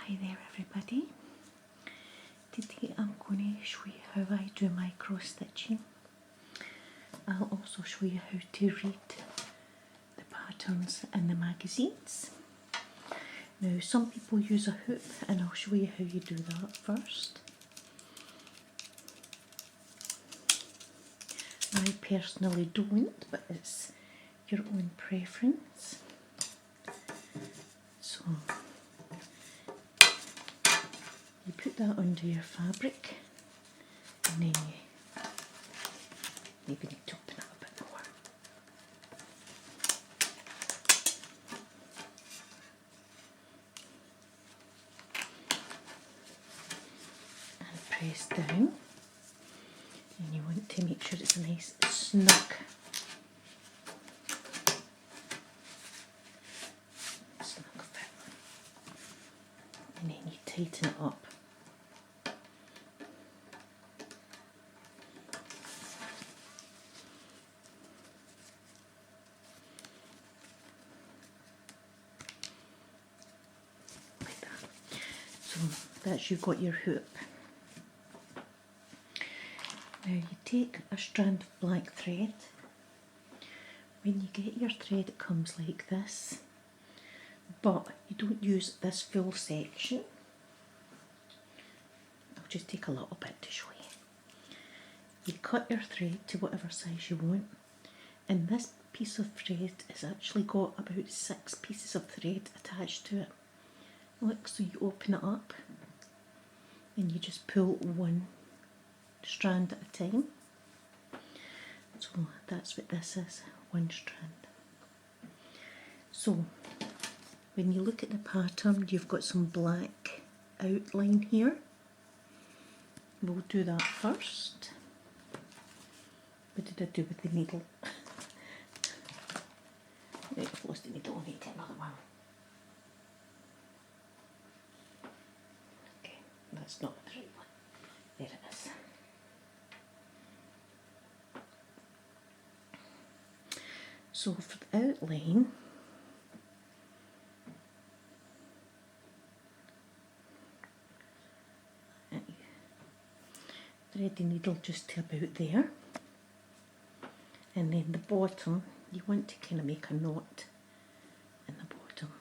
Hi there everybody. Today I'm going to show you how I do my cross stitching. I'll also show you how to read the patterns in the magazines. Now some people use a hoop and I'll show you how you do that first. I personally don't, but it's your own preference. So you put that under your fabric and then you maybe need to open it a bit more. And press down, and you want to make sure it's a nice snug fit, and then you tighten it up. Like that. So that's, you've got your hoop. Now you take a strand of black thread. When you get your thread it comes like this, but you don't use this full section. I'll just take a little bit to show you. You cut your thread to whatever size you want, and this piece of thread has actually got about 6 pieces of thread attached to it. Look, so you open it up and you just pull one strand at a time. So that's what this is, one strand. So when you look at the pattern, you've got some black outline here. We'll do that first. What did I do with the needle? Right, I've lost the needle, I need to get another one. Okay, that's not the right one. There it is. So for the outline, thread the needle just to about there, and then the bottom, you want to kind of make a knot in the bottom.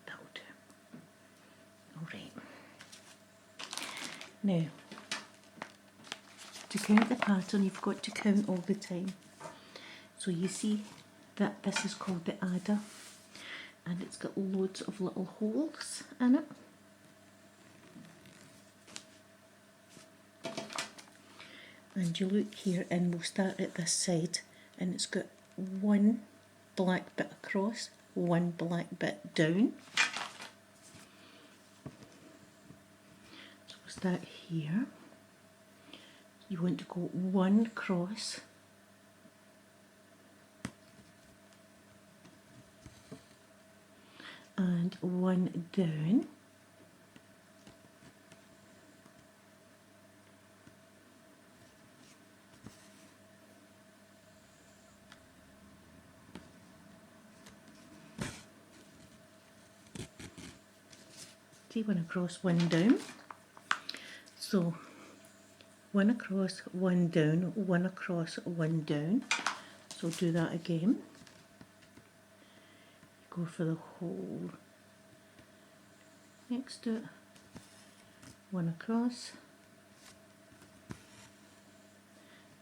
That'll do. Alright. Now, to count the pattern, you've got to count all the time. So you see that this is called the adder, and it's got loads of little holes in it. And you look here, and we'll start at this side, and it's got one black bit across, one black bit down. So we'll start here. You want to go one across, and one down, see, one across, one down. So one across, one down, one across, one down. So do that again. Go for the hole next to it, one across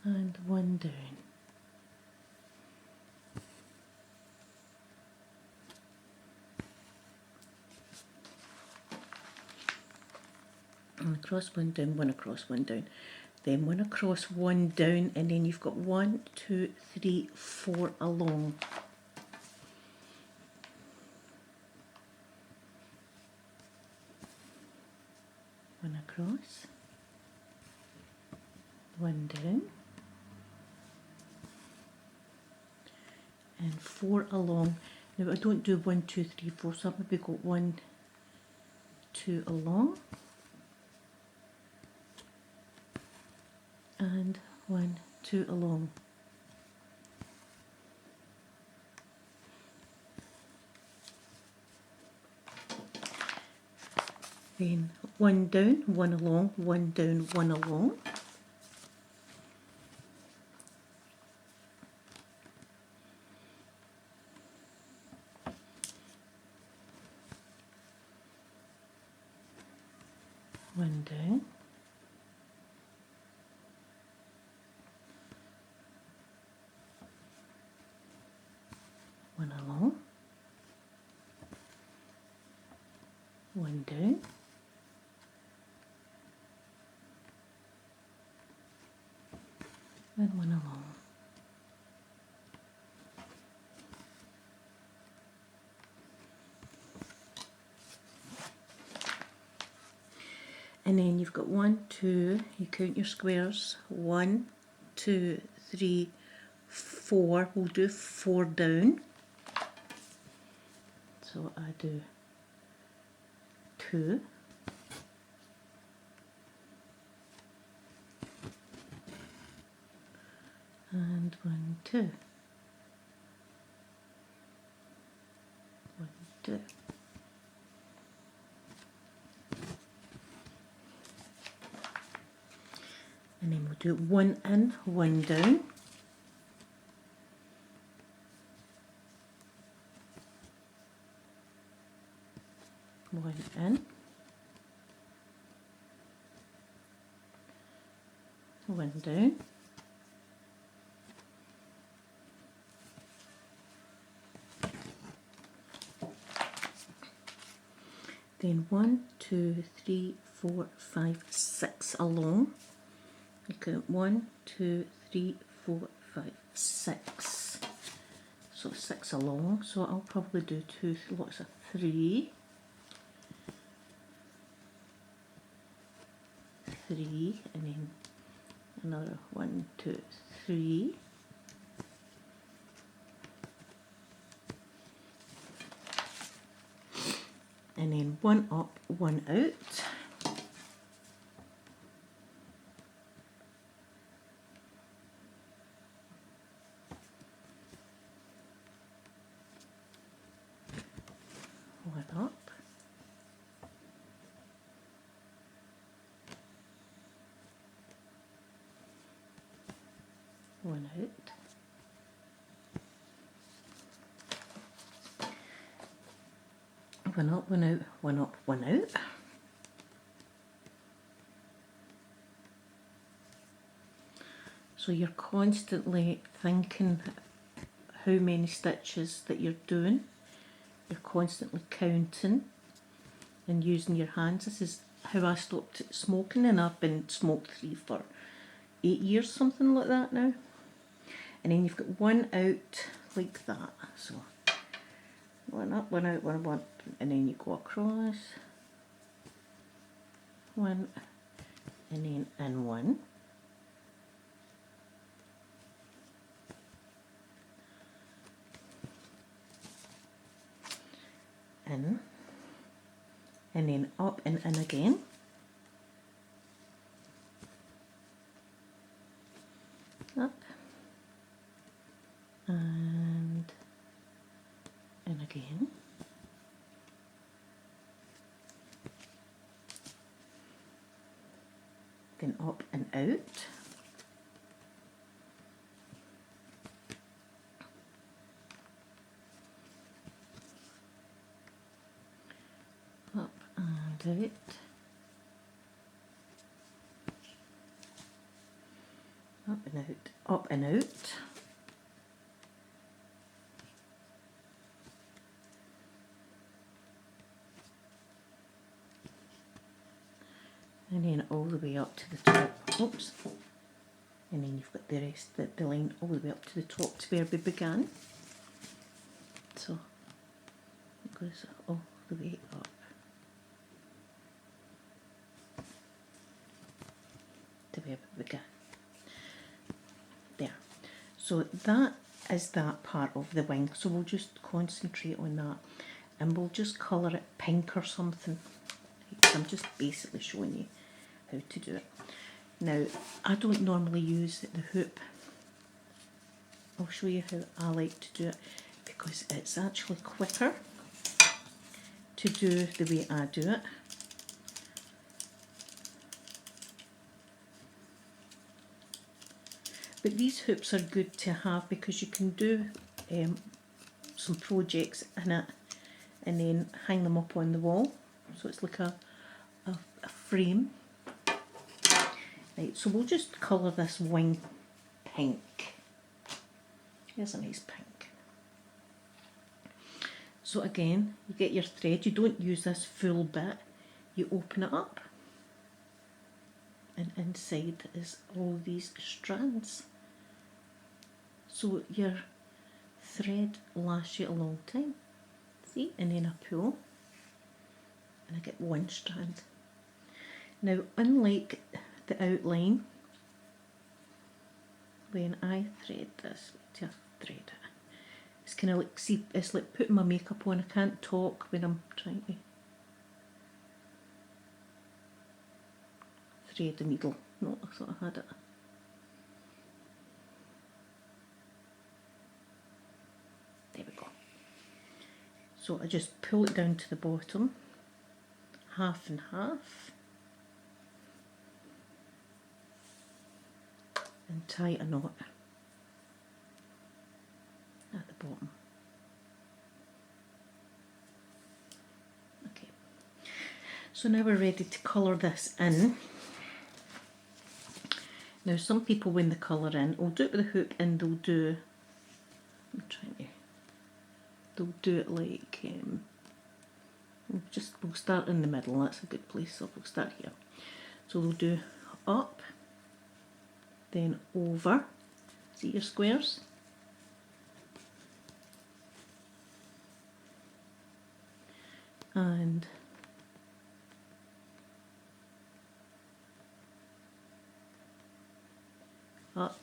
and one down. One across, one down, one across, one down. Then one across, one down, and then you've got 1, 2, 3, 4 along. One across, one down, and 4 along. Now I don't do 1, 2, 3, 4, so I've maybe got 1, 2 along, and 1, 2 along. Then 1 down, 1 along, 1 down, 1 along. One down, one along, one down, and one along. And then you've got 1, 2, you count your squares, 1, 2, 3, 4, we'll do 4 down. So I do 2, and 1, 2, 1, 2. And then we'll do 1 in, 1 down. One in, 1 down, then 1, 2, 3, 4, 5, 6 along. You count 1, 2, 3, 4, 5, 6. So 6 along. So I'll probably do 2 lots of 3. 3, and then another 1, 2, 3. And then 1 up, 1 out. One up. One out. One up, one out, one up, one out. So you're constantly thinking how many stitches that you're doing. You're constantly counting and using your hands. This is how I stopped smoking, and I've been smoke-free for 8 years, something like that now. And then you've got 1 out like that. So 1 up, 1 out, 1 up, and then you go across. 1, and then in 1. In, and then up and in again. Up and in again. Then up and out. Up and out. Up and out, up and out. And then all the way up to the top. Oops. And then you've got the rest, the line all the way up to the top to where we began. So it goes all the way up. To where we began. There. So that is that part of the wing. So we'll just concentrate on that. And we'll just colour it pink or something. I'm just basically showing you how to do it. Now, I don't normally use the hoop. I'll show you how I like to do it because it's actually quicker to do the way I do it. But these hoops are good to have because you can do some projects in it and then hang them up on the wall. So it's like a frame. Right, so we'll just colour this wing pink. Here's a nice pink. So again, you get your thread, you don't use this full bit, you open it up and inside is all these strands. So your thread lasts you a long time. See, and then I pull and I get one strand. Now, unlike the outline, when I thread this, to thread it, it's kind of like, see, it's like putting my makeup on. I can't talk when I'm trying to thread the needle. No, I thought I had it. There we go. So I just pull it down to the bottom, half and half, and tie a knot at the bottom. Okay, so now we're ready to colour this in. Now some people, when they colour in, will do it with a hoop and they'll do, they'll do it like, we'll start in the middle, that's a good place, so we'll start here. So they'll do up, then over, see your squares? And up,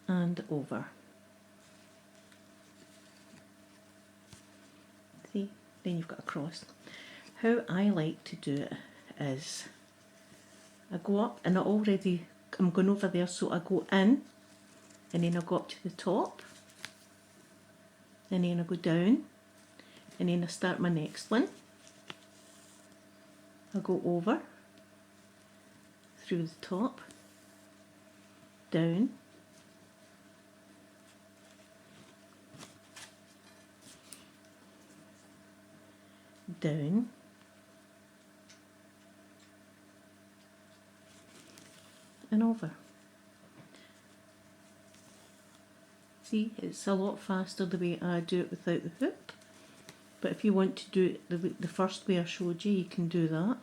and over. See, then you've got a cross. How I like to do it is I go up and I'm going over there, so I go in and then I go up to the top and then I go down and then I start my next one. I go over, through the top, down, down, and over. See, it's a lot faster the way I do it without the hoop, but if you want to do it the first way I showed you, you can do that,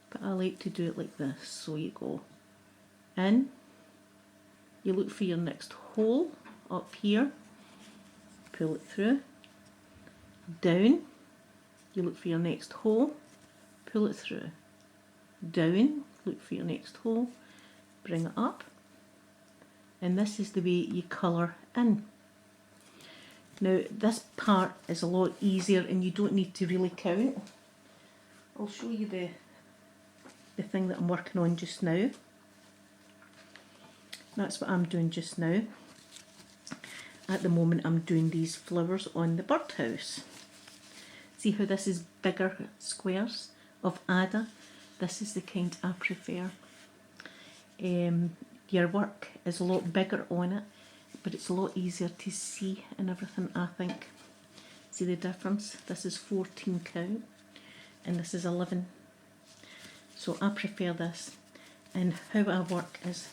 but I like to do it like this. So you go in, you look for your next hole up here, pull it through, down, you look for your next hole, pull it through, down, look for your next hole, bring it up, and this is the way you colour in. Now this part is a lot easier and you don't need to really count. I'll show you the thing that I'm working on just now. That's what I'm doing just now. At the moment I'm doing these flowers on the birdhouse. See how this is bigger squares of Adah? This is the kind I prefer. Your work is a lot bigger on it, but it's a lot easier to see and everything, I think. See the difference? This is 14 count and this is 11. So I prefer this. And how I work is,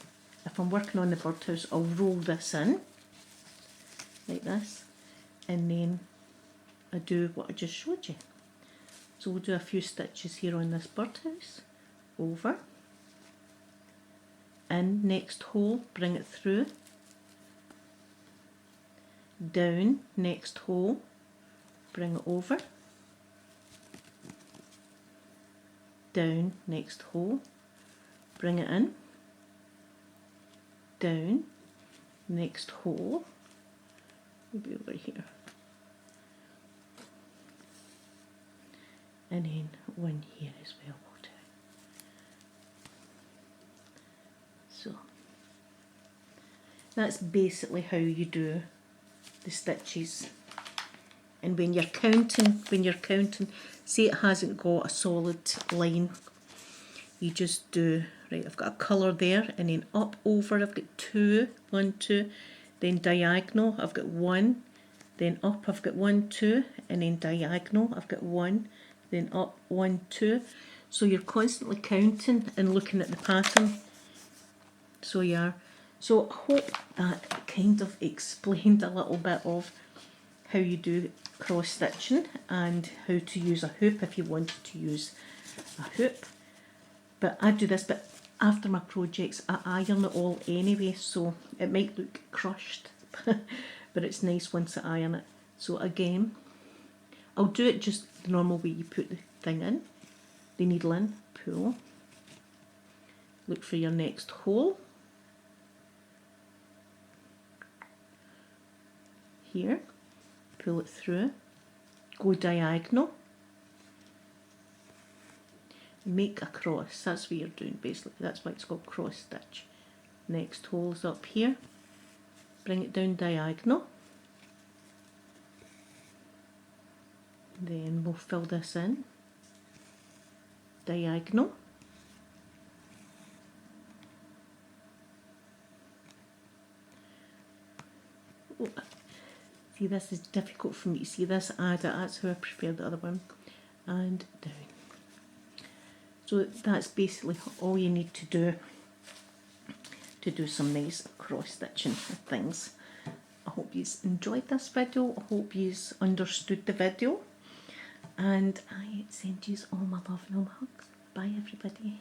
if I'm working on the birdhouse, I'll roll this in like this, and then I do what I just showed you. So we'll do a few stitches here on this birdhouse, over, in, next hole, bring it through, down, next hole, bring it over, down, next hole, bring it in, down, next hole, maybe over here, and then one here as well will do. So that's basically how you do the stitches. And when you're counting, say it hasn't got a solid line, you just do, right, I've got a colour there, and then up over I've got 2, 1, 2, then diagonal I've got 1, then up I've got 1, 2, and then diagonal I've got 1, then up 1, 2. So you're constantly counting and looking at the pattern. So you are. So I hope that kind of explained a little bit of how you do cross stitching and how to use a hoop if you wanted to use a hoop. But I do this, but after my projects I iron it all anyway, so it might look crushed but it's nice once I iron it. So again, I'll do it just the normal way you put the thing in, the needle in, pull, look for your next hole here, pull it through, go diagonal, make a cross. That's what you're doing basically, that's why it's called cross stitch. Next hole is up here, bring it down diagonal, then we'll fill this in, diagonal, oh, see this is difficult for me to see this, add it, that's how I prefer the other one, and down. So that's basically all you need to do some nice cross stitching things. I hope you enjoyed this video, I hope you understood the video, and I send you all my love and all my hugs. Bye everybody.